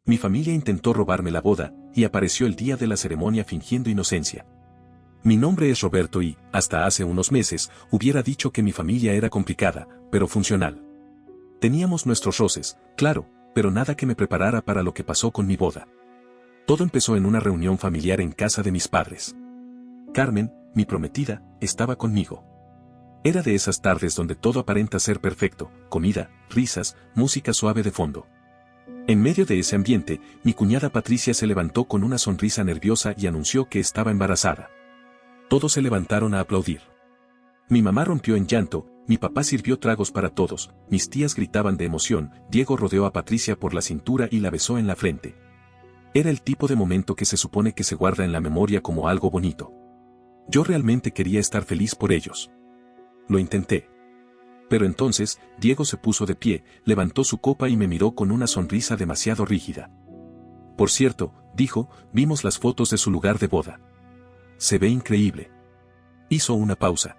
Mi familia intentó robarme la boda, y apareció el día de la ceremonia fingiendo inocencia. Mi nombre es Roberto y, hasta hace unos meses, hubiera dicho que mi familia era complicada, pero funcional. Teníamos nuestros roces, claro, pero nada que me preparara para lo que pasó con mi boda. Todo empezó en una reunión familiar en casa de mis padres. Carmen, mi prometida, estaba conmigo. Era de esas tardes donde todo aparenta ser perfecto, comida, risas, música suave de fondo. En medio de ese ambiente, mi cuñada Patricia se levantó con una sonrisa nerviosa y anunció que estaba embarazada. Todos se levantaron a aplaudir. Mi mamá rompió en llanto, mi papá sirvió tragos para todos, mis tías gritaban de emoción, Diego rodeó a Patricia por la cintura y la besó en la frente. Era el tipo de momento que se supone que se guarda en la memoria como algo bonito. Yo realmente quería estar feliz por ellos. Lo intenté. Pero entonces, Diego se puso de pie, levantó su copa y me miró con una sonrisa demasiado rígida. Por cierto, dijo, vimos las fotos de su lugar de boda. Se ve increíble. Hizo una pausa.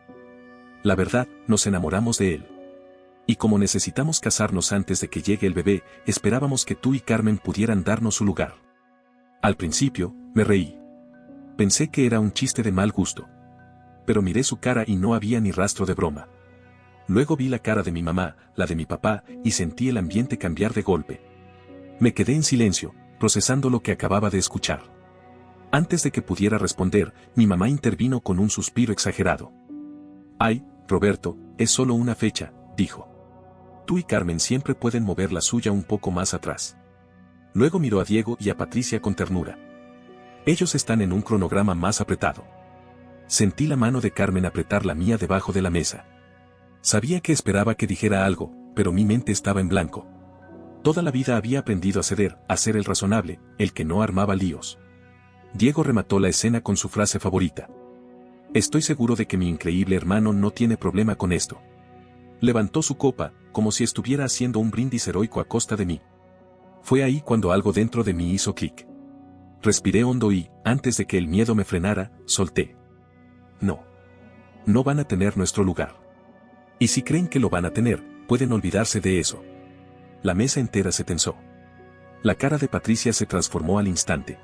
La verdad, nos enamoramos de él. Y como necesitamos casarnos antes de que llegue el bebé, esperábamos que tú y Carmen pudieran darnos su lugar. Al principio, me reí. Pensé que era un chiste de mal gusto. Pero miré su cara y no había ni rastro de broma. Luego vi la cara de mi mamá, la de mi papá, y sentí el ambiente cambiar de golpe. Me quedé en silencio, procesando lo que acababa de escuchar. Antes de que pudiera responder, mi mamá intervino con un suspiro exagerado. Ay, Roberto, es solo una fecha, dijo. Tú y Carmen siempre pueden mover la suya un poco más atrás. Luego miró a Diego y a Patricia con ternura. Ellos están en un cronograma más apretado. Sentí la mano de Carmen apretar la mía debajo de la mesa. Sabía que esperaba que dijera algo, pero mi mente estaba en blanco. Toda la vida había aprendido a ceder, a ser el razonable, el que no armaba líos. Diego remató la escena con su frase favorita. Estoy seguro de que mi increíble hermano no tiene problema con esto. Levantó su copa, como si estuviera haciendo un brindis heroico a costa de mí. Fue ahí cuando algo dentro de mí hizo clic. Respiré hondo y, antes de que el miedo me frenara, solté. No. No van a tener nuestro lugar. Y si creen que lo van a tener, pueden olvidarse de eso. La mesa entera se tensó. La cara de Patricia se transformó al instante.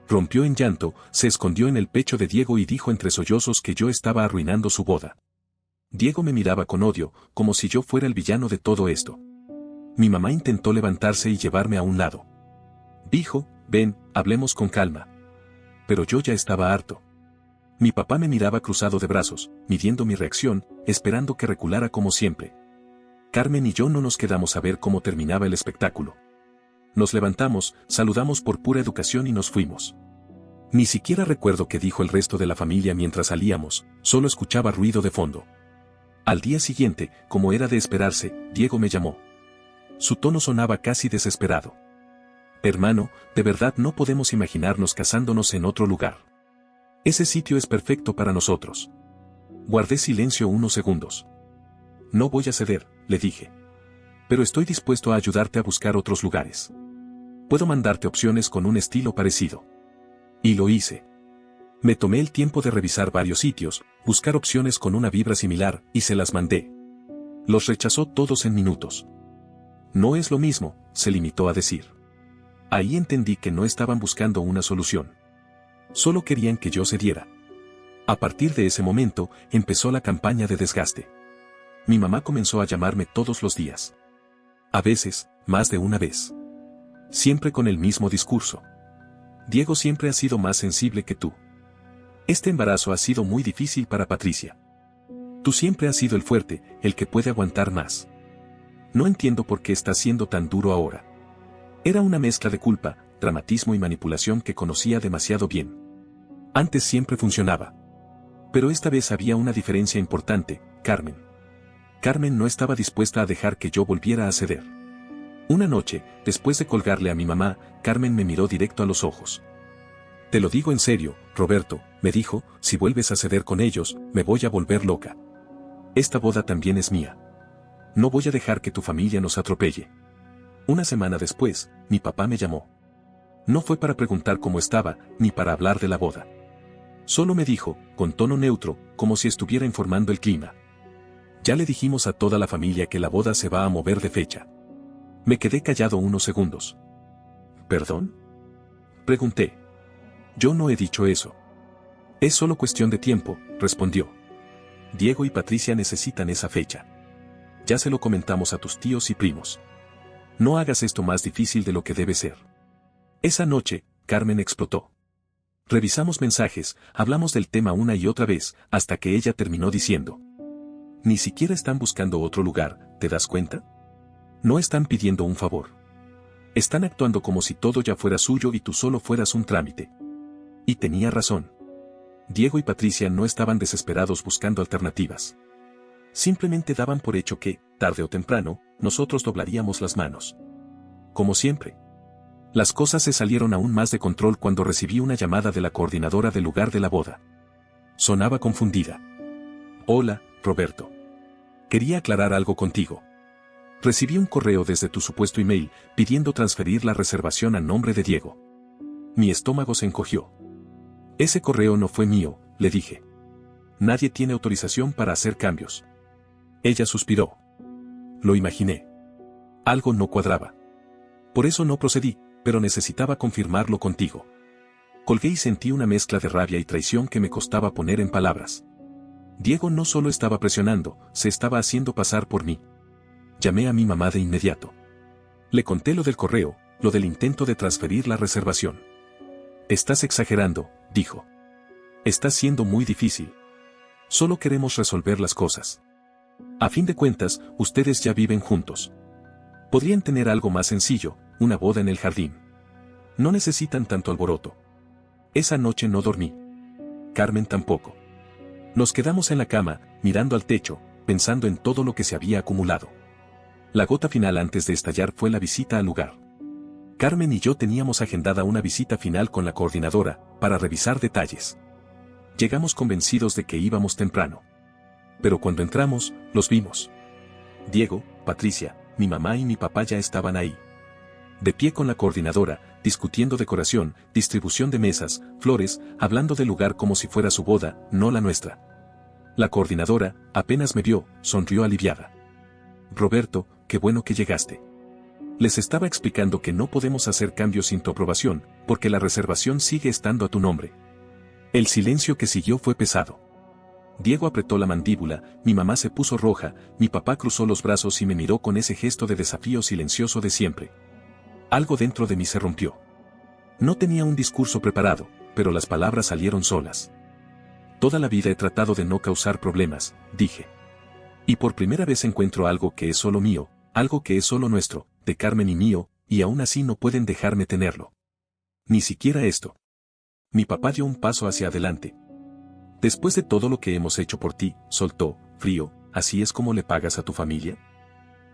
Rompió en llanto, se escondió en el pecho de Diego y dijo entre sollozos que yo estaba arruinando su boda. Diego me miraba con odio, como si yo fuera el villano de todo esto. Mi mamá intentó levantarse y llevarme a un lado. Dijo, ven, hablemos con calma. Pero yo ya estaba harto. Mi papá me miraba cruzado de brazos, midiendo mi reacción, esperando que reculara como siempre. Carmen y yo no nos quedamos a ver cómo terminaba el espectáculo. Nos levantamos, saludamos por pura educación y nos fuimos. Ni siquiera recuerdo qué dijo el resto de la familia mientras salíamos, solo escuchaba ruido de fondo. Al día siguiente, como era de esperarse, Diego me llamó. Su tono sonaba casi desesperado. Hermano, de verdad no podemos imaginarnos casándonos en otro lugar. Ese sitio es perfecto para nosotros. Guardé silencio unos segundos. No voy a ceder, le dije. Pero estoy dispuesto a ayudarte a buscar otros lugares. Puedo mandarte opciones con un estilo parecido. Y lo hice. Me tomé el tiempo de revisar varios sitios, buscar opciones con una vibra similar, y se las mandé. Los rechazó todos en minutos. No es lo mismo, se limitó a decir. Ahí entendí que no estaban buscando una solución. Solo querían que yo cediera. A partir de ese momento, empezó la campaña de desgaste. Mi mamá comenzó a llamarme todos los días. A veces, más de una vez. Siempre con el mismo discurso. Diego siempre ha sido más sensible que tú. Este embarazo ha sido muy difícil para Patricia. Tú siempre has sido el fuerte, el que puede aguantar más. No entiendo por qué está siendo tan duro ahora. Era una mezcla de culpa, dramatismo y manipulación que conocía demasiado bien. Antes siempre funcionaba. Pero esta vez había una diferencia importante, Carmen. Carmen no estaba dispuesta a dejar que yo volviera a ceder. Una noche, después de colgarle a mi mamá, Carmen me miró directo a los ojos. Te lo digo en serio, Roberto, me dijo, si vuelves a ceder con ellos, me voy a volver loca. Esta boda también es mía. No voy a dejar que tu familia nos atropelle. Una semana después, mi papá me llamó. No fue para preguntar cómo estaba, ni para hablar de la boda. Solo me dijo, con tono neutro, como si estuviera informando el clima. Ya le dijimos a toda la familia que la boda se va a mover de fecha. Me quedé callado unos segundos. ¿Perdón? Pregunté. Yo no he dicho eso. Es solo cuestión de tiempo, respondió. Diego y Patricia necesitan esa fecha. Ya se lo comentamos a tus tíos y primos. No hagas esto más difícil de lo que debe ser. Esa noche, Carmen explotó. Revisamos mensajes, hablamos del tema una y otra vez, hasta que ella terminó diciendo. Ni siquiera están buscando otro lugar, ¿te das cuenta? No están pidiendo un favor. Están actuando como si todo ya fuera suyo y tú solo fueras un trámite. Y tenía razón. Diego y Patricia no estaban desesperados buscando alternativas. Simplemente daban por hecho que, tarde o temprano, nosotros doblaríamos las manos. Como siempre. Las cosas se salieron aún más de control cuando recibí una llamada de la coordinadora del lugar de la boda. Sonaba confundida. Hola, Roberto. Quería aclarar algo contigo. Recibí un correo desde tu supuesto email pidiendo transferir la reservación a nombre de Diego. Mi estómago se encogió. Ese correo no fue mío, le dije. Nadie tiene autorización para hacer cambios. Ella suspiró. Lo imaginé. Algo no cuadraba. Por eso no procedí, pero necesitaba confirmarlo contigo. Colgué y sentí una mezcla de rabia y traición que me costaba poner en palabras. Diego no solo estaba presionando, se estaba haciendo pasar por mí. Llamé a mi mamá de inmediato. Le conté lo del correo, lo del intento de transferir la reservación. Estás exagerando, dijo. Está siendo muy difícil. Solo queremos resolver las cosas. A fin de cuentas, ustedes ya viven juntos. Podrían tener algo más sencillo, una boda en el jardín. No necesitan tanto alboroto. Esa noche no dormí. Carmen tampoco. Nos quedamos en la cama, mirando al techo, pensando en todo lo que se había acumulado. La gota final antes de estallar fue la visita al lugar. Carmen y yo teníamos agendada una visita final con la coordinadora, para revisar detalles. Llegamos convencidos de que íbamos temprano. Pero cuando entramos, los vimos. Diego, Patricia, mi mamá y mi papá ya estaban ahí. De pie con la coordinadora, discutiendo decoración, distribución de mesas, flores, hablando del lugar como si fuera su boda, no la nuestra. La coordinadora, apenas me vio, sonrió aliviada. Roberto, qué bueno que llegaste. Les estaba explicando que no podemos hacer cambios sin tu aprobación, porque la reservación sigue estando a tu nombre. El silencio que siguió fue pesado. Diego apretó la mandíbula, mi mamá se puso roja, mi papá cruzó los brazos y me miró con ese gesto de desafío silencioso de siempre. Algo dentro de mí se rompió. No tenía un discurso preparado, pero las palabras salieron solas. Toda la vida he tratado de no causar problemas, dije. Y por primera vez encuentro algo que es solo mío, algo que es solo nuestro, de Carmen y mío, y aún así no pueden dejarme tenerlo. Ni siquiera esto. Mi papá dio un paso hacia adelante. Después de todo lo que hemos hecho por ti, soltó, frío, ¿así es como le pagas a tu familia?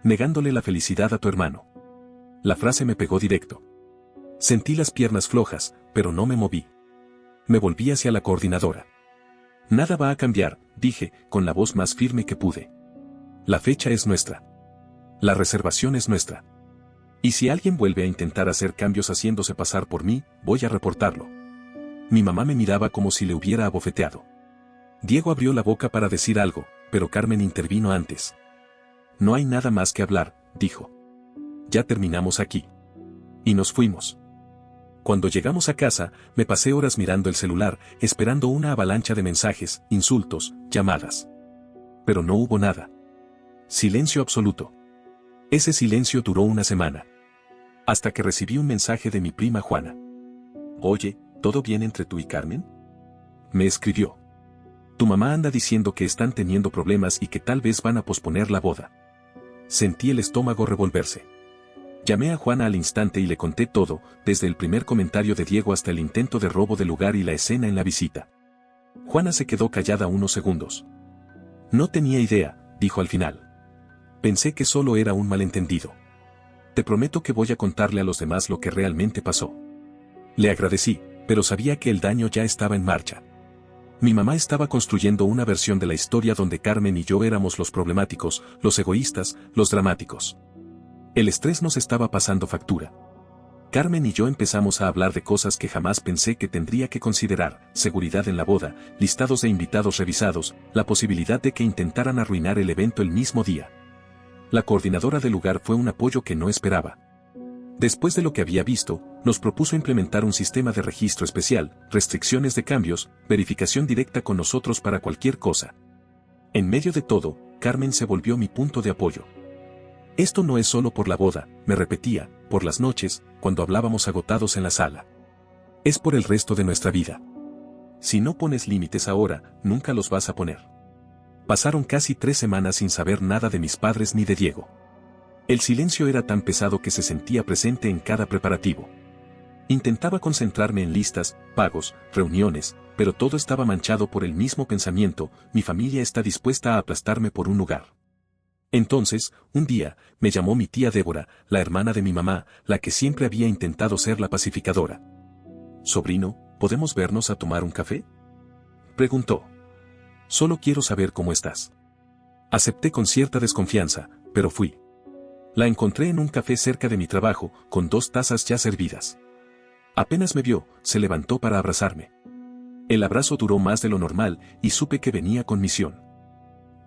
Negándole la felicidad a tu hermano. La frase me pegó directo. Sentí las piernas flojas, pero no me moví. Me volví hacia la coordinadora. Nada va a cambiar, dije, con la voz más firme que pude. La fecha es nuestra. La reservación es nuestra. Y si alguien vuelve a intentar hacer cambios haciéndose pasar por mí, voy a reportarlo. Mi mamá me miraba como si le hubiera abofeteado. Diego abrió la boca para decir algo, pero Carmen intervino antes. No hay nada más que hablar, dijo. Ya terminamos aquí. Y nos fuimos. Cuando llegamos a casa, me pasé horas mirando el celular, esperando una avalancha de mensajes, insultos, llamadas. Pero no hubo nada. Silencio absoluto. Ese silencio duró una semana. Hasta que recibí un mensaje de mi prima Juana. Oye, ¿todo bien entre tú y Carmen? Me escribió. Tu mamá anda diciendo que están teniendo problemas y que tal vez van a posponer la boda. Sentí el estómago revolverse. Llamé a Juana al instante y le conté todo, desde el primer comentario de Diego hasta el intento de robo del lugar y la escena en la visita. Juana se quedó callada unos segundos. No tenía idea, dijo al final. Pensé que solo era un malentendido. Te prometo que voy a contarle a los demás lo que realmente pasó. Le agradecí, pero sabía que el daño ya estaba en marcha. Mi mamá estaba construyendo una versión de la historia donde Carmen y yo éramos los problemáticos, los egoístas, los dramáticos. El estrés nos estaba pasando factura. Carmen y yo empezamos a hablar de cosas que jamás pensé que tendría que considerar: seguridad en la boda, listados de invitados revisados, la posibilidad de que intentaran arruinar el evento el mismo día. La coordinadora del lugar fue un apoyo que no esperaba. Después de lo que había visto, Nos propuso implementar un sistema de registro especial, restricciones de cambios, verificación directa con nosotros para cualquier cosa. En medio de todo, Carmen se volvió mi punto de apoyo. Esto no es solo por la boda, me repetía, por las noches, cuando hablábamos agotados en la sala. Es por el resto de nuestra vida. Si no pones límites ahora, nunca los vas a poner. Pasaron casi 3 semanas sin saber nada de mis padres ni de Diego. El silencio era tan pesado que se sentía presente en cada preparativo. Intentaba concentrarme en listas, pagos, reuniones, pero todo estaba manchado por el mismo pensamiento: mi familia está dispuesta a aplastarme por un lugar. Entonces, un día, me llamó mi tía Débora, la hermana de mi mamá, la que siempre había intentado ser la pacificadora. «Sobrino, ¿podemos vernos a tomar un café?», preguntó. «Solo quiero saber cómo estás». Acepté con cierta desconfianza, pero fui. La encontré en un café cerca de mi trabajo, con 2 tazas ya servidas. Apenas me vio, se levantó para abrazarme. El abrazo duró más de lo normal, y supe que venía con misión.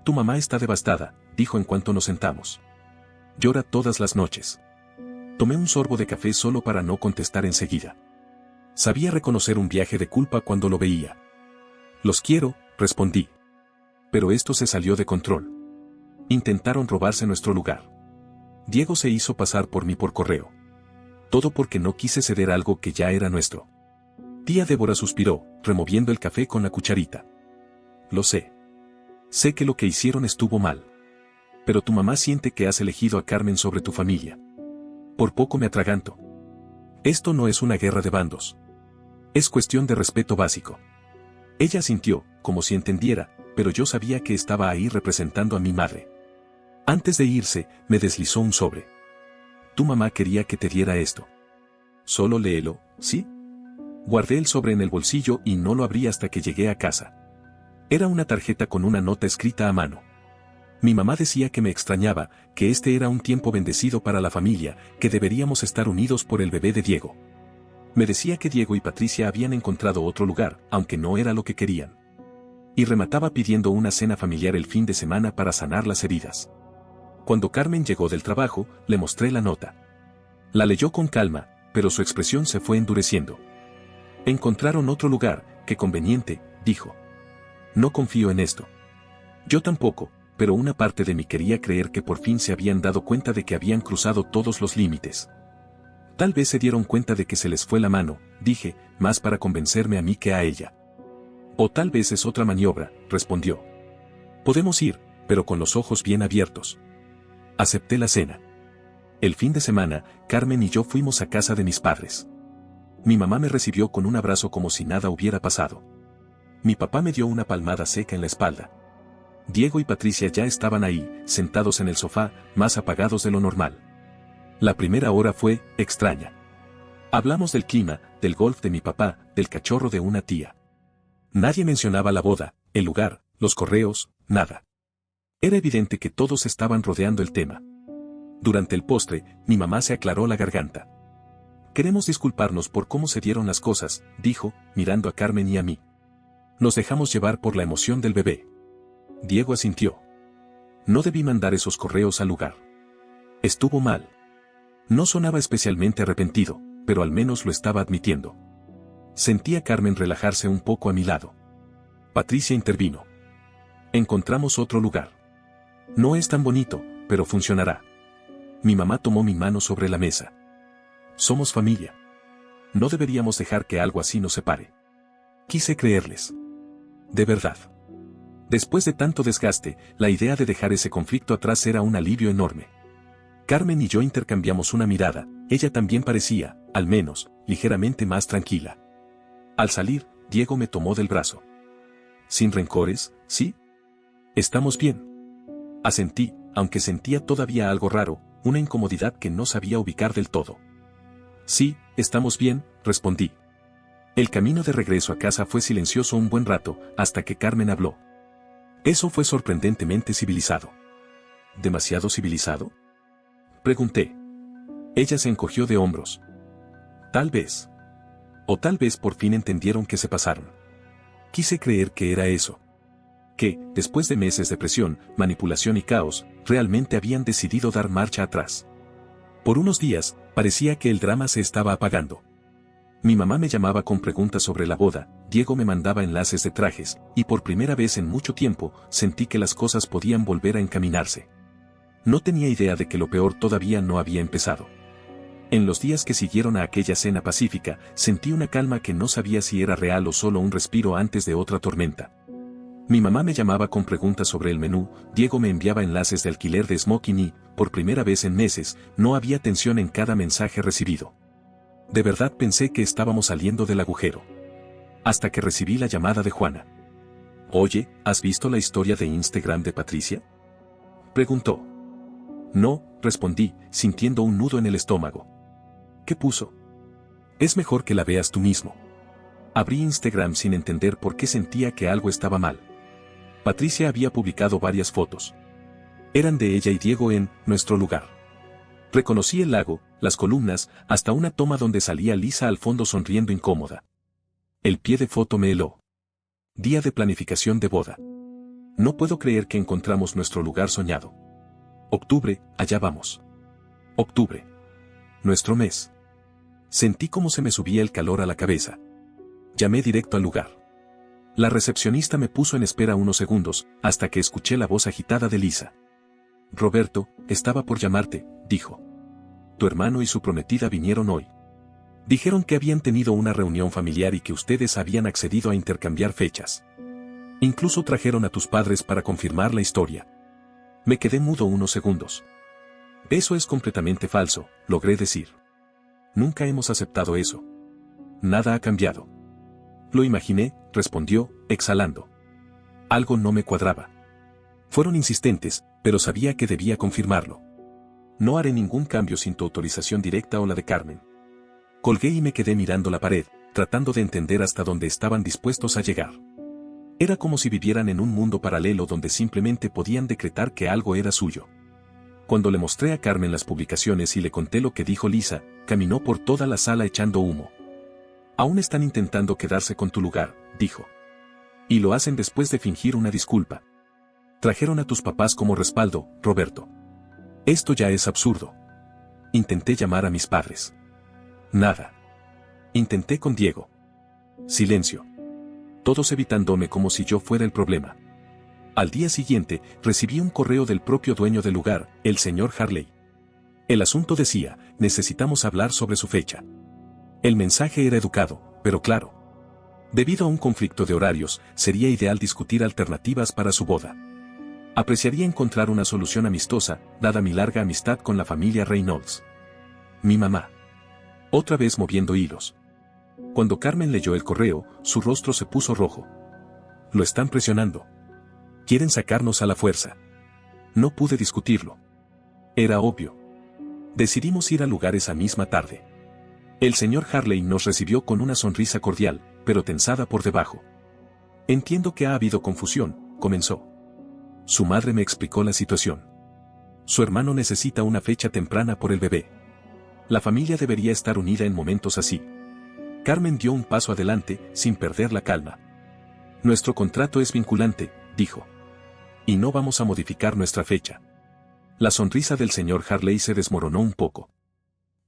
«Tu mamá está devastada», dijo en cuanto nos sentamos. «Llora todas las noches». Tomé un sorbo de café solo para no contestar enseguida. Sabía reconocer un viaje de culpa cuando lo veía. «Los quiero», respondí. Pero esto se salió de control. Intentaron robarse nuestro lugar. Diego se hizo pasar por mí por correo. Todo porque no quise ceder algo que ya era nuestro. Tía Débora suspiró, removiendo el café con la cucharita. «Lo sé. Sé que lo que hicieron estuvo mal. Pero tu mamá siente que has elegido a Carmen sobre tu familia». Por poco me atraganto. Esto no es una guerra de bandos. Es cuestión de respeto básico. Ella sintió, como si entendiera, pero yo sabía que estaba ahí representando a mi madre. Antes de irse, me deslizó un sobre. «Tu mamá quería que te diera esto. Solo léelo, ¿sí?». Guardé el sobre en el bolsillo y no lo abrí hasta que llegué a casa. Era una tarjeta con una nota escrita a mano. Mi mamá decía que me extrañaba, que este era un tiempo bendecido para la familia, que deberíamos estar unidos por el bebé de Diego. Me decía que Diego y Patricia habían encontrado otro lugar, aunque no era lo que querían. Y remataba pidiendo una cena familiar el fin de semana para sanar las heridas. Cuando Carmen llegó del trabajo, le mostré la nota. La leyó con calma, pero su expresión se fue endureciendo. «Encontraron otro lugar, qué conveniente», dijo. «No confío en esto». Yo tampoco, pero una parte de mí quería creer que por fin se habían dado cuenta de que habían cruzado todos los límites. Tal vez se dieron cuenta de que se les fue la mano, dije, más para convencerme a mí que a ella. «O tal vez es otra maniobra», respondió. «Podemos ir, pero con los ojos bien abiertos». Acepté la cena. El fin de semana, Carmen y yo fuimos a casa de mis padres. Mi mamá me recibió con un abrazo como si nada hubiera pasado. Mi papá me dio una palmada seca en la espalda. Diego y Patricia ya estaban ahí, sentados en el sofá, más apagados de lo normal. La primera hora fue extraña. Hablamos del clima, del golf de mi papá, del cachorro de una tía. Nadie mencionaba la boda, el lugar, los correos, nada. Era evidente que todos estaban rodeando el tema. Durante el postre, mi mamá se aclaró la garganta. «Queremos disculparnos por cómo se dieron las cosas», dijo, mirando a Carmen y a mí. «Nos dejamos llevar por la emoción del bebé». Diego asintió. «No debí mandar esos correos al lugar. Estuvo mal». No sonaba especialmente arrepentido, pero al menos lo estaba admitiendo. Sentí a Carmen relajarse un poco a mi lado. Patricia intervino. «Encontramos otro lugar. No es tan bonito, pero funcionará». Mi mamá tomó mi mano sobre la mesa. «Somos familia. No deberíamos dejar que algo así nos separe». Quise creerles. De verdad. Después de tanto desgaste, la idea de dejar ese conflicto atrás era un alivio enorme. Carmen y yo intercambiamos una mirada, ella también parecía, al menos, ligeramente más tranquila. Al salir, Diego me tomó del brazo. «Sin rencores, ¿sí?». «Estamos bien». Asentí, aunque sentía todavía algo raro, una incomodidad que no sabía ubicar del todo. «Sí, estamos bien», respondí. El camino de regreso a casa fue silencioso un buen rato, hasta que Carmen habló. Eso fue sorprendentemente civilizado. ¿Demasiado civilizado?, pregunté. Ella se encogió de hombros. Tal vez. O tal vez por fin entendieron que se pasaron. Quise creer que era eso. Que, después de meses de presión, manipulación y caos, realmente habían decidido dar marcha atrás. Por unos días, parecía que el drama se estaba apagando. Mi mamá me llamaba con preguntas sobre la boda, Diego me mandaba enlaces de trajes, y por primera vez en mucho tiempo, sentí que las cosas podían volver a encaminarse. No tenía idea de que lo peor todavía no había empezado. En los días que siguieron a aquella cena pacífica, sentí una calma que no sabía si era real o solo un respiro antes de otra tormenta. Mi mamá me llamaba con preguntas sobre el menú, Diego me enviaba enlaces de alquiler de smoking y, por primera vez en meses, no había tensión en cada mensaje recibido. De verdad pensé que estábamos saliendo del agujero. Hasta que recibí la llamada de Juana. «Oye, ¿has visto la historia de Instagram de Patricia?», preguntó. «No», respondí, sintiendo un nudo en el estómago. «¿Qué puso?». «Es mejor que la veas tú mismo». Abrí Instagram sin entender por qué sentía que algo estaba mal. Patricia había publicado varias fotos. Eran de ella y Diego en nuestro lugar. Reconocí el lago, las columnas, hasta una toma donde salía Lisa al fondo sonriendo incómoda. El pie de foto me heló. Día de planificación de boda. No puedo creer que encontramos nuestro lugar soñado. Octubre, allá vamos. Octubre. Nuestro mes. Sentí como se me subía el calor a la cabeza. Llamé directo al lugar. La recepcionista me puso en espera unos segundos, hasta que escuché la voz agitada de Lisa. «Roberto, estaba por llamarte», dijo. «Tu hermano y su prometida vinieron hoy. Dijeron que habían tenido una reunión familiar y que ustedes habían accedido a intercambiar fechas. Incluso trajeron a tus padres para confirmar la historia». Me quedé mudo unos segundos. «Eso es completamente falso», logré decir. «Nunca hemos aceptado eso. Nada ha cambiado». «Lo imaginé», respondió, exhalando. Algo no me cuadraba. Fueron insistentes, pero sabía que debía confirmarlo. «No haré ningún cambio sin tu autorización directa o la de Carmen». Colgué y me quedé mirando la pared, tratando de entender hasta dónde estaban dispuestos a llegar. Era como si vivieran en un mundo paralelo donde simplemente podían decretar que algo era suyo. Cuando le mostré a Carmen las publicaciones y le conté lo que dijo Lisa, caminó por toda la sala echando humo. «Aún están intentando quedarse con tu lugar», dijo. «Y lo hacen después de fingir una disculpa. Trajeron a tus papás como respaldo, Roberto. Esto ya es absurdo». Intenté llamar a mis padres. Nada. Intenté con Diego. Silencio. Todos evitándome como si yo fuera el problema. Al día siguiente, recibí un correo del propio dueño del lugar, el señor Harley. El asunto decía, necesitamos hablar sobre su fecha. El mensaje era educado, pero claro. Debido a un conflicto de horarios, sería ideal discutir alternativas para su boda. Apreciaría encontrar una solución amistosa, dada mi larga amistad con la familia Reynolds. Mi mamá. Otra vez moviendo hilos. Cuando Carmen leyó el correo, su rostro se puso rojo. «Lo están presionando. Quieren sacarnos a la fuerza». No pude discutirlo. Era obvio. Decidimos ir a lugar esa misma tarde. El señor Harley nos recibió con una sonrisa cordial, pero tensada por debajo. «Entiendo que ha habido confusión», comenzó. Su madre me explicó la situación. Su hermano necesita una fecha temprana por el bebé. La familia debería estar unida en momentos así. Carmen dio un paso adelante, sin perder la calma. «Nuestro contrato es vinculante», dijo. «Y no vamos a modificar nuestra fecha». La sonrisa del señor Harley se desmoronó un poco.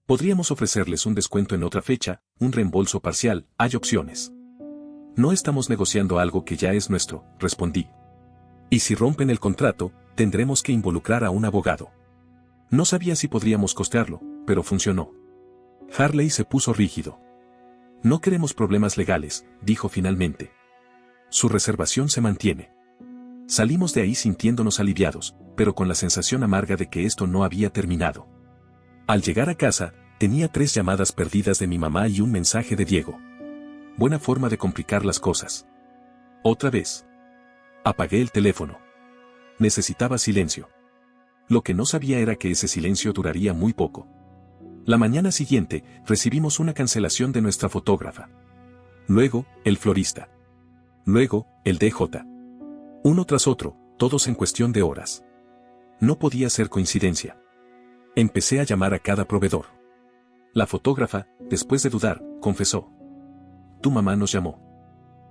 «Podríamos ofrecerles un descuento en otra fecha, un reembolso parcial, hay opciones». «No estamos negociando algo que ya es nuestro», respondí. «Y si rompen el contrato, tendremos que involucrar a un abogado». No sabía si podríamos costearlo, pero funcionó. Harley se puso rígido. «No queremos problemas legales», dijo finalmente. «Su reservación se mantiene». Salimos de ahí sintiéndonos aliviados, pero con la sensación amarga de que esto no había terminado. Al llegar a casa, tenía 3 llamadas perdidas de mi mamá y un mensaje de Diego. Buena forma de complicar las cosas. Otra vez. Apagué el teléfono. Necesitaba silencio. Lo que no sabía era que ese silencio duraría muy poco. La mañana siguiente, recibimos una cancelación de nuestra fotógrafa. Luego, el florista. Luego, el DJ. Uno tras otro, todos en cuestión de horas. No podía ser coincidencia. Empecé a llamar a cada proveedor. La fotógrafa, después de dudar, confesó. «Tu mamá nos llamó.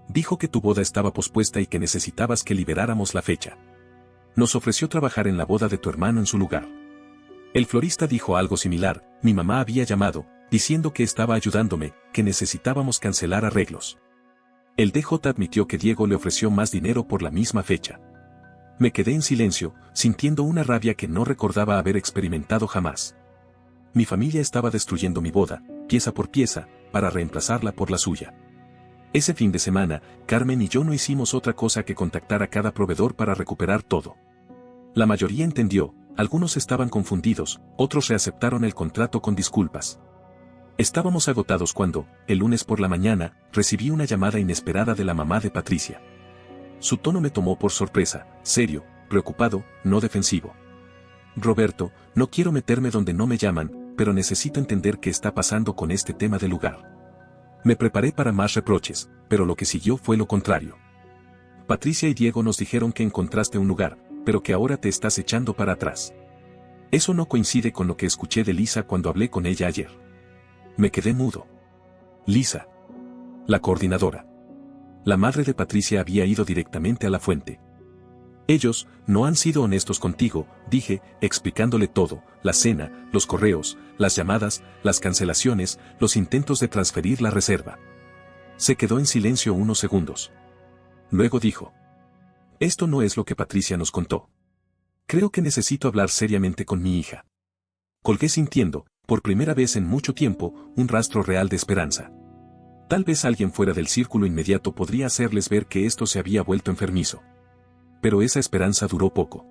Dijo que tu boda estaba pospuesta y que necesitabas que liberáramos la fecha. Nos ofreció trabajar en la boda de tu hermano en su lugar». El florista dijo algo similar, mi mamá había llamado, diciendo que estaba ayudándome, que necesitábamos cancelar arreglos. El DJ admitió que Diego le ofreció más dinero por la misma fecha. Me quedé en silencio, sintiendo una rabia que no recordaba haber experimentado jamás. Mi familia estaba destruyendo mi boda, pieza por pieza, para reemplazarla por la suya. Ese fin de semana, Carmen y yo no hicimos otra cosa que contactar a cada proveedor para recuperar todo. La mayoría entendió, algunos estaban confundidos, otros reaceptaron el contrato con disculpas. Estábamos agotados cuando, el lunes por la mañana, recibí una llamada inesperada de la mamá de Patricia. Su tono me tomó por sorpresa, serio, preocupado, no defensivo. Roberto, no quiero meterme donde no me llaman, pero necesito entender qué está pasando con este tema del lugar. Me preparé para más reproches, pero lo que siguió fue lo contrario. Patricia y Diego nos dijeron que encontraste un lugar, pero que ahora te estás echando para atrás. Eso no coincide con lo que escuché de Lisa cuando hablé con ella ayer. Me quedé mudo. Lisa, la coordinadora. La madre de Patricia había ido directamente a la fuente. Ellos no han sido honestos contigo, dije, explicándole todo, la cena, los correos, las llamadas, las cancelaciones, los intentos de transferir la reserva. Se quedó en silencio unos segundos. Luego dijo: esto no es lo que Patricia nos contó. Creo que necesito hablar seriamente con mi hija. Colgué sintiendo, por primera vez en mucho tiempo, un rastro real de esperanza. Tal vez alguien fuera del círculo inmediato podría hacerles ver que esto se había vuelto enfermizo. Pero esa esperanza duró poco.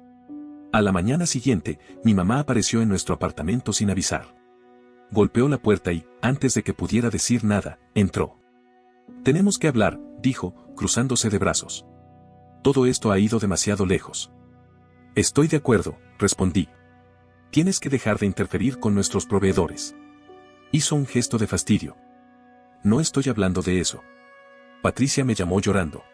A la mañana siguiente, mi mamá apareció en nuestro apartamento sin avisar. Golpeó la puerta y, antes de que pudiera decir nada, entró. Tenemos que hablar, dijo, cruzándose de brazos. Todo esto ha ido demasiado lejos. Estoy de acuerdo, respondí. Tienes que dejar de interferir con nuestros proveedores. Hizo un gesto de fastidio. No estoy hablando de eso. Patricia me llamó llorando.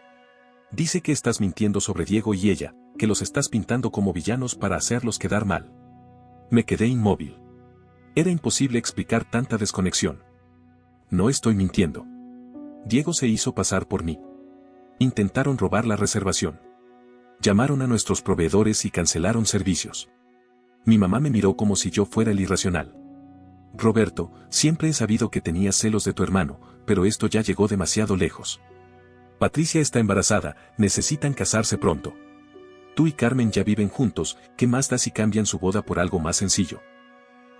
Dice que estás mintiendo sobre Diego y ella, que los estás pintando como villanos para hacerlos quedar mal. Me quedé inmóvil. Era imposible explicar tanta desconexión. No estoy mintiendo. Diego se hizo pasar por mí. Intentaron robar la reservación. Llamaron a nuestros proveedores y cancelaron servicios. Mi mamá me miró como si yo fuera el irracional. Roberto, siempre he sabido que tenías celos de tu hermano, pero esto ya llegó demasiado lejos. Patricia está embarazada, necesitan casarse pronto. Tú y Carmen ya viven juntos, ¿qué más da si cambian su boda por algo más sencillo?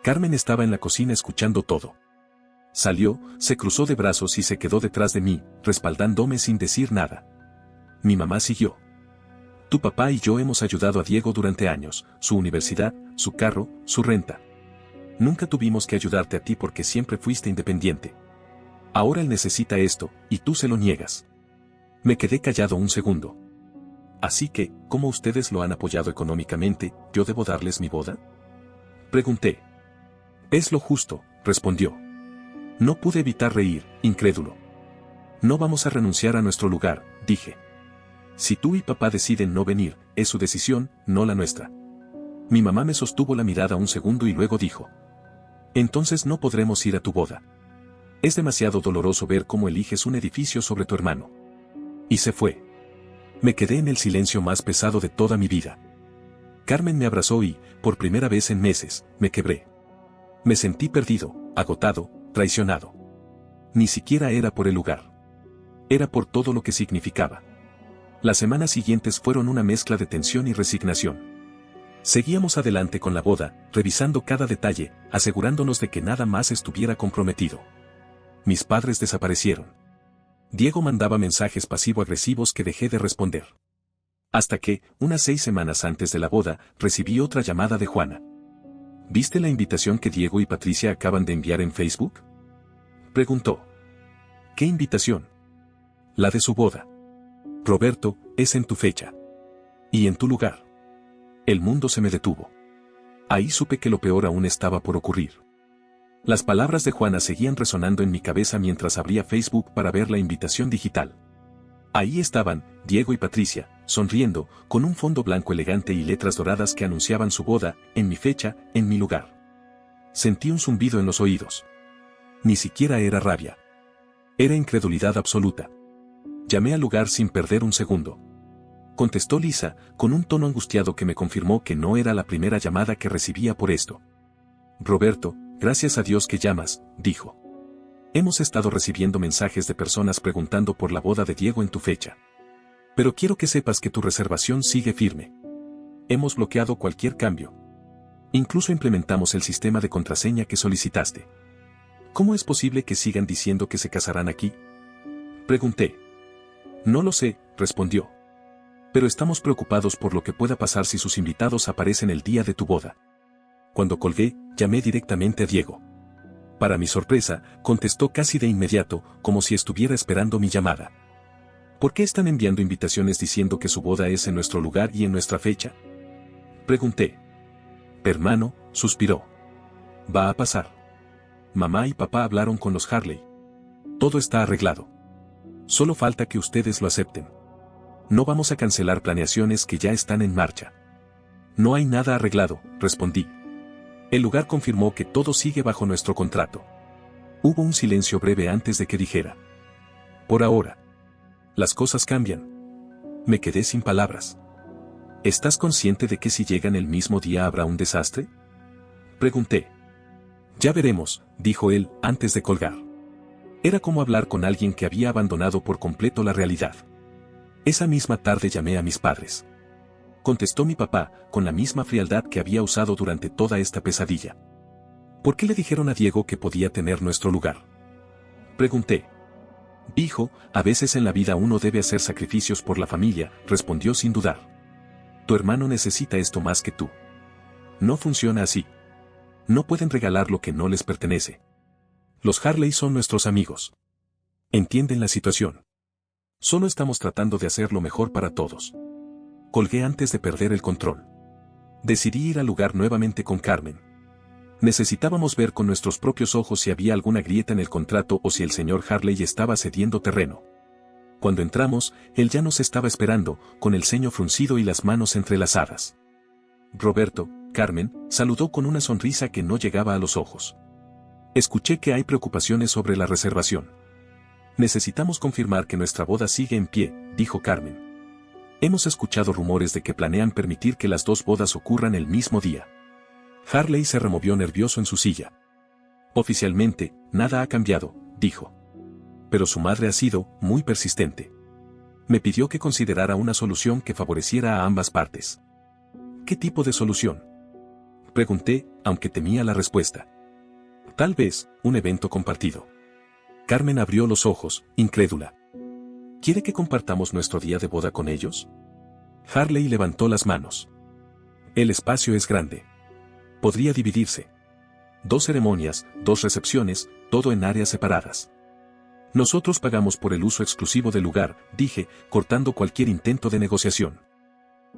Carmen estaba en la cocina escuchando todo. Salió, se cruzó de brazos y se quedó detrás de mí, respaldándome sin decir nada. Mi mamá siguió. Tu papá y yo hemos ayudado a Diego durante años, su universidad, su carro, su renta. Nunca tuvimos que ayudarte a ti porque siempre fuiste independiente. Ahora él necesita esto, y tú se lo niegas. Me quedé callado un segundo. Así que, ¿cómo ustedes lo han apoyado económicamente, yo debo darles mi boda? Pregunté. Es lo justo, respondió. No pude evitar reír, incrédulo. No vamos a renunciar a nuestro lugar, dije. Si tú y papá deciden no venir, es su decisión, no la nuestra. Mi mamá me sostuvo la mirada un segundo y luego dijo. Entonces no podremos ir a tu boda. Es demasiado doloroso ver cómo eliges un edificio sobre tu hermano. Y se fue. Me quedé en el silencio más pesado de toda mi vida. Carmen me abrazó y, por primera vez en meses, me quebré. Me sentí perdido, agotado, traicionado. Ni siquiera era por el lugar. Era por todo lo que significaba. Las semanas siguientes fueron una mezcla de tensión y resignación. Seguíamos adelante con la boda, revisando cada detalle, asegurándonos de que nada más estuviera comprometido. Mis padres desaparecieron. Diego mandaba mensajes pasivo-agresivos que dejé de responder. Hasta que, unas 6 semanas antes de la boda, recibí otra llamada de Juana. ¿Viste la invitación que Diego y Patricia acaban de enviar en Facebook? Preguntó. ¿Qué invitación? La de su boda. Roberto, es en tu fecha. Y en tu lugar. El mundo se me detuvo. Ahí supe que lo peor aún estaba por ocurrir. Las palabras de Juana seguían resonando en mi cabeza mientras abría Facebook para ver la invitación digital. Ahí estaban, Diego y Patricia, sonriendo, con un fondo blanco elegante y letras doradas que anunciaban su boda, en mi fecha, en mi lugar. Sentí un zumbido en los oídos. Ni siquiera era rabia. Era incredulidad absoluta. Llamé al lugar sin perder un segundo. Contestó Lisa, con un tono angustiado que me confirmó que no era la primera llamada que recibía por esto. Roberto, gracias a Dios que llamas, dijo. Hemos estado recibiendo mensajes de personas preguntando por la boda de Diego en tu fecha. Pero quiero que sepas que tu reservación sigue firme. Hemos bloqueado cualquier cambio. Incluso implementamos el sistema de contraseña que solicitaste. ¿Cómo es posible que sigan diciendo que se casarán aquí? Pregunté. No lo sé, respondió. Pero estamos preocupados por lo que pueda pasar si sus invitados aparecen el día de tu boda. Cuando colgué, llamé directamente a Diego. Para mi sorpresa, contestó casi de inmediato, como si estuviera esperando mi llamada. ¿Por qué están enviando invitaciones diciendo que su boda es en nuestro lugar y en nuestra fecha? Pregunté. Hermano, suspiró. Va a pasar. Mamá y papá hablaron con los Harley. Todo está arreglado. Solo falta que ustedes lo acepten. No vamos a cancelar planeaciones que ya están en marcha. No hay nada arreglado, respondí. El lugar confirmó que todo sigue bajo nuestro contrato. Hubo un silencio breve antes de que dijera. Por ahora. Las cosas cambian. Me quedé sin palabras. ¿Estás consciente de que si llegan el mismo día habrá un desastre? Pregunté. Ya veremos, dijo él, antes de colgar. Era como hablar con alguien que había abandonado por completo la realidad. Esa misma tarde llamé a mis padres. Contestó mi papá, con la misma frialdad que había usado durante toda esta pesadilla. ¿Por qué le dijeron a Diego que podía tener nuestro lugar? Pregunté. Hijo, a veces en la vida uno debe hacer sacrificios por la familia, respondió sin dudar. Tu hermano necesita esto más que tú. No funciona así. No pueden regalar lo que no les pertenece. Los Harley son nuestros amigos. Entienden la situación. Solo estamos tratando de hacer lo mejor para todos. Colgué antes de perder el control. Decidí ir al lugar nuevamente con Carmen. Necesitábamos ver con nuestros propios ojos si había alguna grieta en el contrato o si el señor Harley estaba cediendo terreno. Cuando entramos, él ya nos estaba esperando, con el ceño fruncido y las manos entrelazadas. Roberto, Carmen, saludó con una sonrisa que no llegaba a los ojos. Escuché que hay preocupaciones sobre la reservación. Necesitamos confirmar que nuestra boda sigue en pie, dijo Carmen. Hemos escuchado rumores de que planean permitir que las dos bodas ocurran el mismo día. Harley se removió nervioso en su silla. Oficialmente, nada ha cambiado, dijo. Pero su madre ha sido muy persistente. Me pidió que considerara una solución que favoreciera a ambas partes. ¿Qué tipo de solución? Pregunté, aunque temía la respuesta. Tal vez, un evento compartido. Carmen abrió los ojos, incrédula. ¿Quiere que compartamos nuestro día de boda con ellos? Harley levantó las manos. El espacio es grande. Podría dividirse. 2 ceremonias, 2 recepciones, todo en áreas separadas. Nosotros pagamos por el uso exclusivo del lugar, dije, cortando cualquier intento de negociación.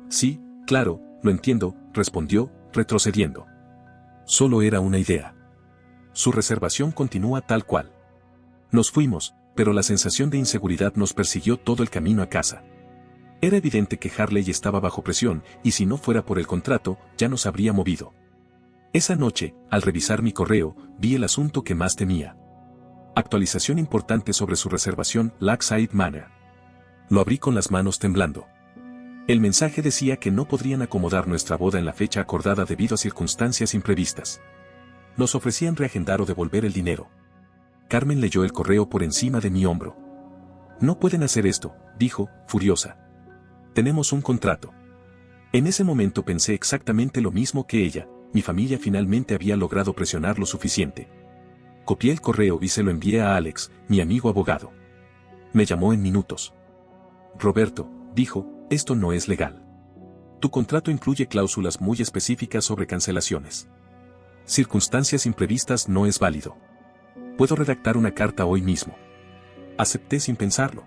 Sí, claro, lo entiendo, respondió, retrocediendo. Solo era una idea. Su reservación continúa tal cual. Nos fuimos, pero la sensación de inseguridad nos persiguió todo el camino a casa. Era evidente que Harley estaba bajo presión, y si no fuera por el contrato, ya nos habría movido. Esa noche, al revisar mi correo, vi el asunto que más temía. Actualización importante sobre su reservación, Lakeside Manor. Lo abrí con las manos temblando. El mensaje decía que no podrían acomodar nuestra boda en la fecha acordada debido a circunstancias imprevistas. Nos ofrecían reagendar o devolver el dinero. Carmen leyó el correo por encima de mi hombro. No pueden hacer esto, dijo, furiosa. Tenemos un contrato. En ese momento pensé exactamente lo mismo que ella. Mi familia finalmente había logrado presionar lo suficiente. Copié el correo y se lo envié a Alex, mi amigo abogado. Me llamó en minutos. Roberto, dijo, esto no es legal. Tu contrato incluye cláusulas muy específicas sobre cancelaciones. Circunstancias imprevistas no es válido. Puedo redactar una carta hoy mismo. Acepté sin pensarlo.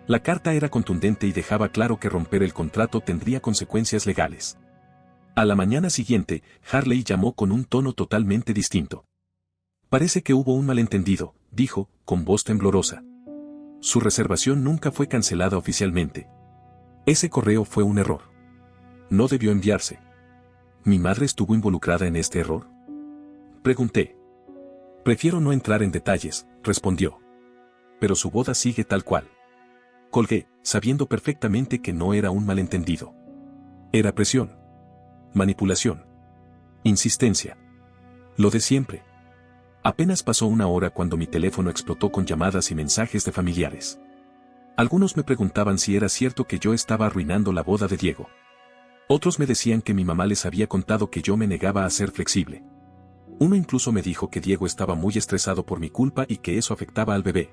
La carta era contundente y dejaba claro que romper el contrato tendría consecuencias legales. A la mañana siguiente, Harley llamó con un tono totalmente distinto. Parece que hubo un malentendido, dijo, con voz temblorosa. Su reservación nunca fue cancelada oficialmente. Ese correo fue un error. No debió enviarse. ¿Mi madre estuvo involucrada en este error? Pregunté. Prefiero no entrar en detalles, respondió. Pero su boda sigue tal cual. Colgué, sabiendo perfectamente que no era un malentendido. Era presión. Manipulación. Insistencia. Lo de siempre. Apenas pasó una hora cuando mi teléfono explotó con llamadas y mensajes de familiares. Algunos me preguntaban si era cierto que yo estaba arruinando la boda de Diego. Otros me decían que mi mamá les había contado que yo me negaba a ser flexible. Uno incluso me dijo que Diego estaba muy estresado por mi culpa y que eso afectaba al bebé.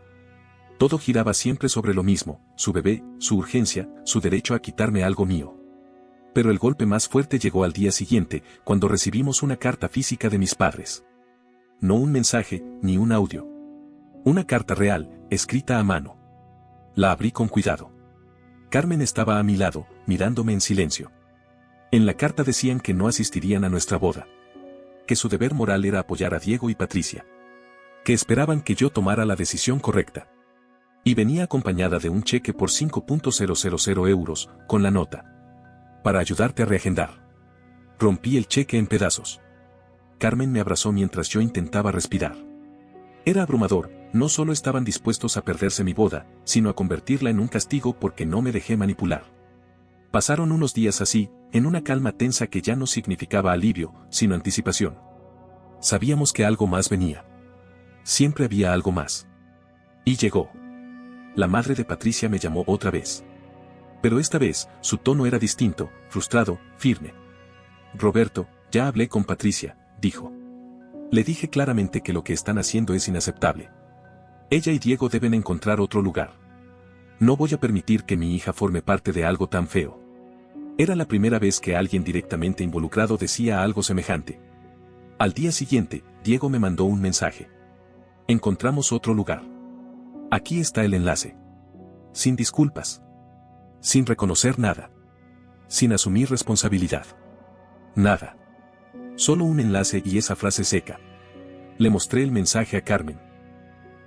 Todo giraba siempre sobre lo mismo, su bebé, su urgencia, su derecho a quitarme algo mío. Pero el golpe más fuerte llegó al día siguiente, cuando recibimos una carta física de mis padres. No un mensaje, ni un audio. Una carta real, escrita a mano. La abrí con cuidado. Carmen estaba a mi lado, mirándome en silencio. En la carta decían que no asistirían a nuestra boda. Que su deber moral era apoyar a Diego y Patricia. Que esperaban que yo tomara la decisión correcta. Y venía acompañada de un cheque por 5.000 euros, con la nota: para ayudarte a reagendar. Rompí el cheque en pedazos. Carmen me abrazó mientras yo intentaba respirar. Era abrumador, no solo estaban dispuestos a perderse mi boda, sino a convertirla en un castigo porque no me dejé manipular. Pasaron unos días así, en una calma tensa que ya no significaba alivio, sino anticipación. Sabíamos que algo más venía. Siempre había algo más. Y llegó. La madre de Patricia me llamó otra vez. Pero esta vez, su tono era distinto, frustrado, firme. Roberto, ya hablé con Patricia, dijo. Le dije claramente que lo que están haciendo es inaceptable. Ella y Diego deben encontrar otro lugar. No voy a permitir que mi hija forme parte de algo tan feo. Era la primera vez que alguien directamente involucrado decía algo semejante. Al día siguiente, Diego me mandó un mensaje. Encontramos otro lugar. Aquí está el enlace. Sin disculpas. Sin reconocer nada. Sin asumir responsabilidad. Nada. Solo un enlace y esa frase seca. Le mostré el mensaje a Carmen.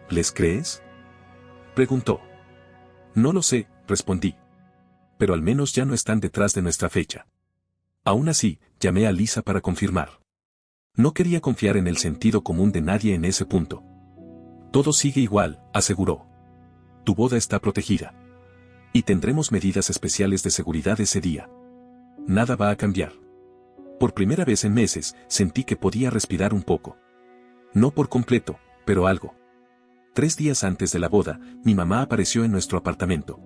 ¿Les crees?, preguntó. No lo sé, respondí. Pero al menos ya no están detrás de nuestra fecha. Aún así, llamé a Lisa para confirmar. No quería confiar en el sentido común de nadie en ese punto. Todo sigue igual, aseguró. Tu boda está protegida. Y tendremos medidas especiales de seguridad ese día. Nada va a cambiar. Por primera vez en meses, sentí que podía respirar un poco. No por completo, pero algo. 3 días antes de la boda, mi mamá apareció en nuestro apartamento.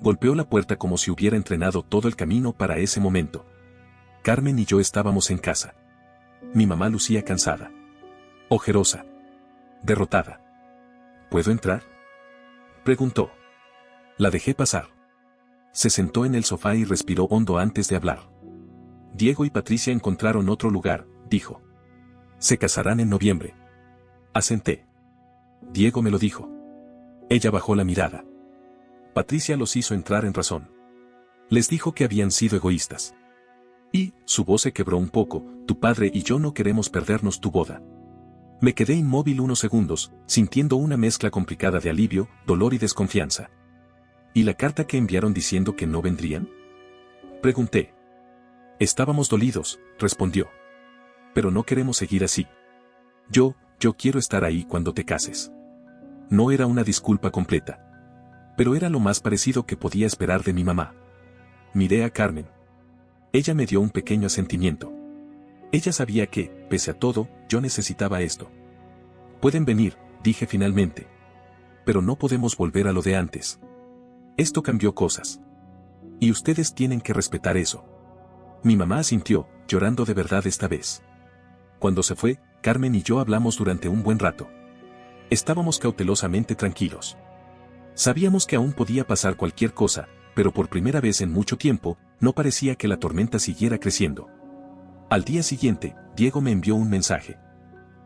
Golpeó la puerta como si hubiera entrenado todo el camino para ese momento. Carmen y yo estábamos en casa. Mi mamá lucía cansada. Ojerosa. Derrotada. ¿Puedo entrar?, preguntó. La dejé pasar. Se sentó en el sofá y respiró hondo antes de hablar. Diego y Patricia encontraron otro lugar, dijo. Se casarán en noviembre. Asenté. Diego me lo dijo. Ella bajó la mirada. Patricia los hizo entrar en razón. Les dijo que habían sido egoístas. Y, su voz se quebró un poco, tu padre y yo no queremos perdernos tu boda. Me quedé inmóvil unos segundos, sintiendo una mezcla complicada de alivio, dolor y desconfianza. ¿Y la carta que enviaron diciendo que no vendrían?, pregunté. Estábamos dolidos, respondió. Pero no queremos seguir así. Yo quiero estar ahí cuando te cases. No era una disculpa completa. Pero era lo más parecido que podía esperar de mi mamá. Miré a Carmen. Ella me dio un pequeño asentimiento. Ella sabía que, pese a todo, yo necesitaba esto. Pueden venir, dije finalmente. Pero no podemos volver a lo de antes. Esto cambió cosas. Y ustedes tienen que respetar eso. Mi mamá asintió, llorando de verdad esta vez. Cuando se fue, Carmen y yo hablamos durante un buen rato. Estábamos cautelosamente tranquilos. Sabíamos que aún podía pasar cualquier cosa, pero por primera vez en mucho tiempo, no parecía que la tormenta siguiera creciendo. Al día siguiente, Diego me envió un mensaje.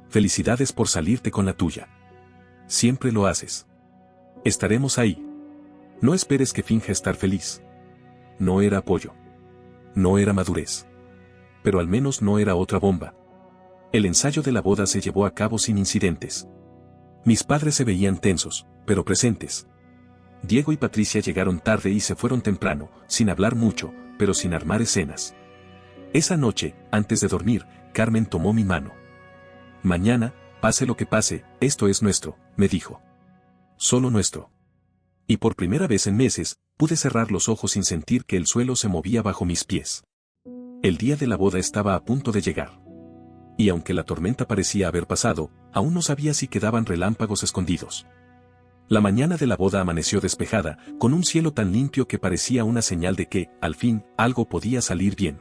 Felicidades por salirte con la tuya. Siempre lo haces. Estaremos ahí. No esperes que finja estar feliz. No era apoyo. No era madurez. Pero al menos no era otra bomba. El ensayo de la boda se llevó a cabo sin incidentes. Mis padres se veían tensos, pero presentes. Diego y Patricia llegaron tarde y se fueron temprano, sin hablar mucho, pero sin armar escenas. Esa noche, antes de dormir, Carmen tomó mi mano. Mañana, pase lo que pase, esto es nuestro, me dijo. Solo nuestro. Y por primera vez en meses, pude cerrar los ojos sin sentir que el suelo se movía bajo mis pies. El día de la boda estaba a punto de llegar. Y aunque la tormenta parecía haber pasado, aún no sabía si quedaban relámpagos escondidos. La mañana de la boda amaneció despejada, con un cielo tan limpio que parecía una señal de que, al fin, algo podía salir bien.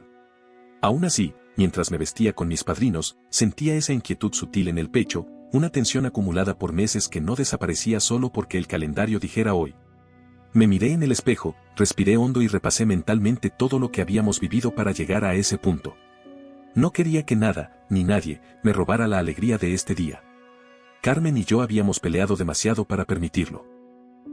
Aún así, mientras me vestía con mis padrinos, sentía esa inquietud sutil en el pecho, una tensión acumulada por meses que no desaparecía solo porque el calendario dijera hoy. Me miré en el espejo, respiré hondo y repasé mentalmente todo lo que habíamos vivido para llegar a ese punto. No quería que nada, ni nadie, me robara la alegría de este día. Carmen y yo habíamos peleado demasiado para permitirlo.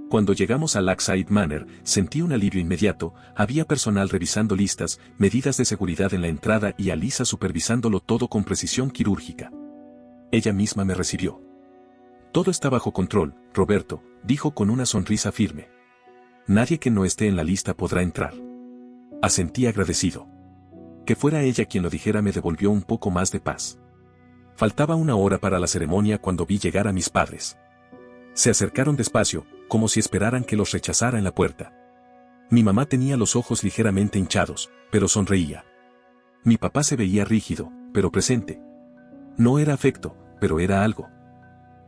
Cuando llegamos a Lakeside Manor, sentí un alivio inmediato, había personal revisando listas, medidas de seguridad en la entrada y a Lisa supervisándolo todo con precisión quirúrgica. Ella misma me recibió. Todo está bajo control, Roberto, dijo con una sonrisa firme. Nadie que no esté en la lista podrá entrar. Asentí agradecido. Que fuera ella quien lo dijera me devolvió un poco más de paz. Faltaba una hora para la ceremonia cuando vi llegar a mis padres. Se acercaron despacio, como si esperaran que los rechazara en la puerta. Mi mamá tenía los ojos ligeramente hinchados, pero sonreía. Mi papá se veía rígido, pero presente. No era afecto, pero era algo.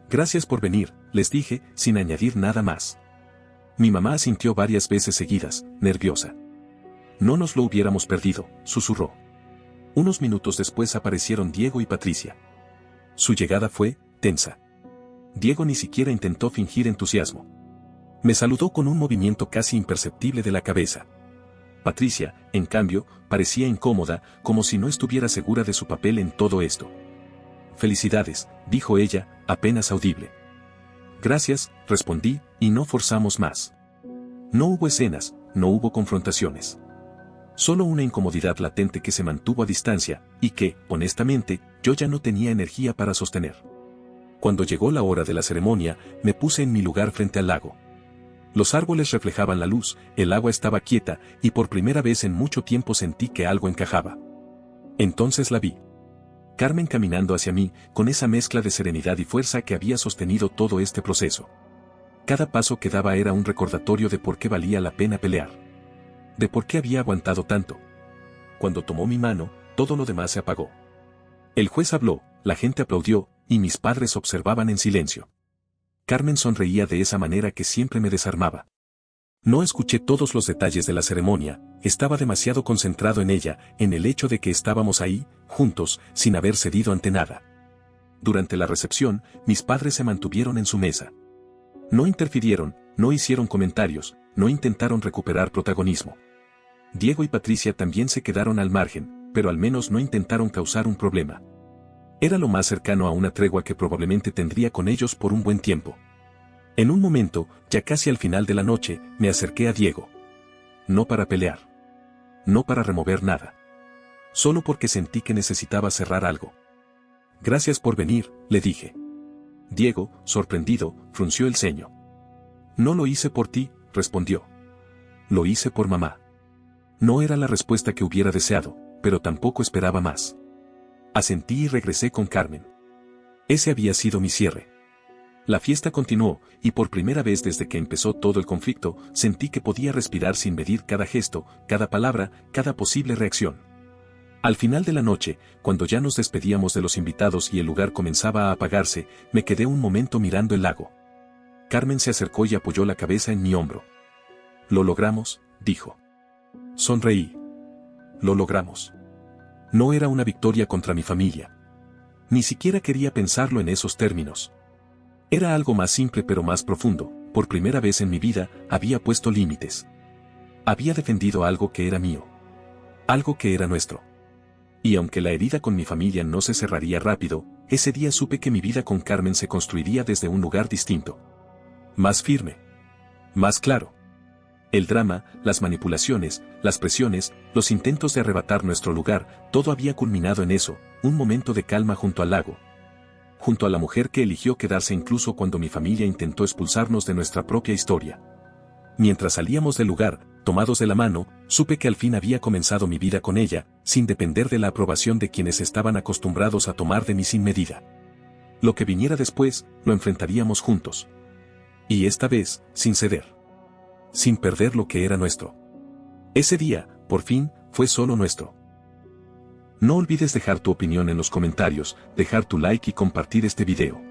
Gracias por venir, les dije, sin añadir nada más. Mi mamá asintió varias veces seguidas, nerviosa. No nos lo hubiéramos perdido, susurró. Unos minutos después aparecieron Diego y Patricia. Su llegada fue tensa. Diego ni siquiera intentó fingir entusiasmo. Me saludó con un movimiento casi imperceptible de la cabeza. Patricia, en cambio, parecía incómoda, como si no estuviera segura de su papel en todo esto. Felicidades, dijo ella, apenas audible. Gracias, respondí, y no forzamos más. No hubo escenas, no hubo confrontaciones. Solo una incomodidad latente que se mantuvo a distancia, y que, honestamente, yo ya no tenía energía para sostener. Cuando llegó la hora de la ceremonia, me puse en mi lugar frente al lago. Los árboles reflejaban la luz, el agua estaba quieta, y por primera vez en mucho tiempo sentí que algo encajaba. Entonces la vi. Carmen caminando hacia mí, con esa mezcla de serenidad y fuerza que había sostenido todo este proceso. Cada paso que daba era un recordatorio de por qué valía la pena pelear. De por qué había aguantado tanto. Cuando tomó mi mano, todo lo demás se apagó. El juez habló, la gente aplaudió, y mis padres observaban en silencio. Carmen sonreía de esa manera que siempre me desarmaba. No escuché todos los detalles de la ceremonia, estaba demasiado concentrado en ella, en el hecho de que estábamos ahí, juntos, sin haber cedido ante nada. Durante la recepción, mis padres se mantuvieron en su mesa. No interfirieron, no hicieron comentarios, no intentaron recuperar protagonismo. Diego y Patricia también se quedaron al margen, pero al menos no intentaron causar un problema. Era lo más cercano a una tregua que probablemente tendría con ellos por un buen tiempo. En un momento, ya casi al final de la noche, me acerqué a Diego. No para pelear. No para remover nada. Solo porque sentí que necesitaba cerrar algo. Gracias por venir, le dije. Diego, sorprendido, frunció el ceño. No lo hice por ti, respondió. Lo hice por mamá. No era la respuesta que hubiera deseado, pero tampoco esperaba más. Asentí y regresé con Carmen. Ese había sido mi cierre. La fiesta continuó, y por primera vez desde que empezó todo el conflicto, sentí que podía respirar sin medir cada gesto, cada palabra, cada posible reacción. Al final de la noche, cuando ya nos despedíamos de los invitados y el lugar comenzaba a apagarse, me quedé un momento mirando el lago. Carmen se acercó y apoyó la cabeza en mi hombro. Lo logramos, dijo. Sonreí. Lo logramos. No era una victoria contra mi familia. Ni siquiera quería pensarlo en esos términos. Era algo más simple pero más profundo. Por primera vez en mi vida, había puesto límites. Había defendido algo que era mío. Algo que era nuestro. Y aunque la herida con mi familia no se cerraría rápido, ese día supe que mi vida con Carmen se construiría desde un lugar distinto. Más firme. Más claro. El drama, las manipulaciones, las presiones, los intentos de arrebatar nuestro lugar, todo había culminado en eso, un momento de calma junto al lago. Junto a la mujer que eligió quedarse incluso cuando mi familia intentó expulsarnos de nuestra propia historia. Mientras salíamos del lugar, tomados de la mano, supe que al fin había comenzado mi vida con ella, sin depender de la aprobación de quienes estaban acostumbrados a tomar de mí sin medida. Lo que viniera después, lo enfrentaríamos juntos. Y esta vez, sin ceder. Sin perder lo que era nuestro. Ese día, por fin, fue solo nuestro. No olvides dejar tu opinión en los comentarios, dejar tu like y compartir este video.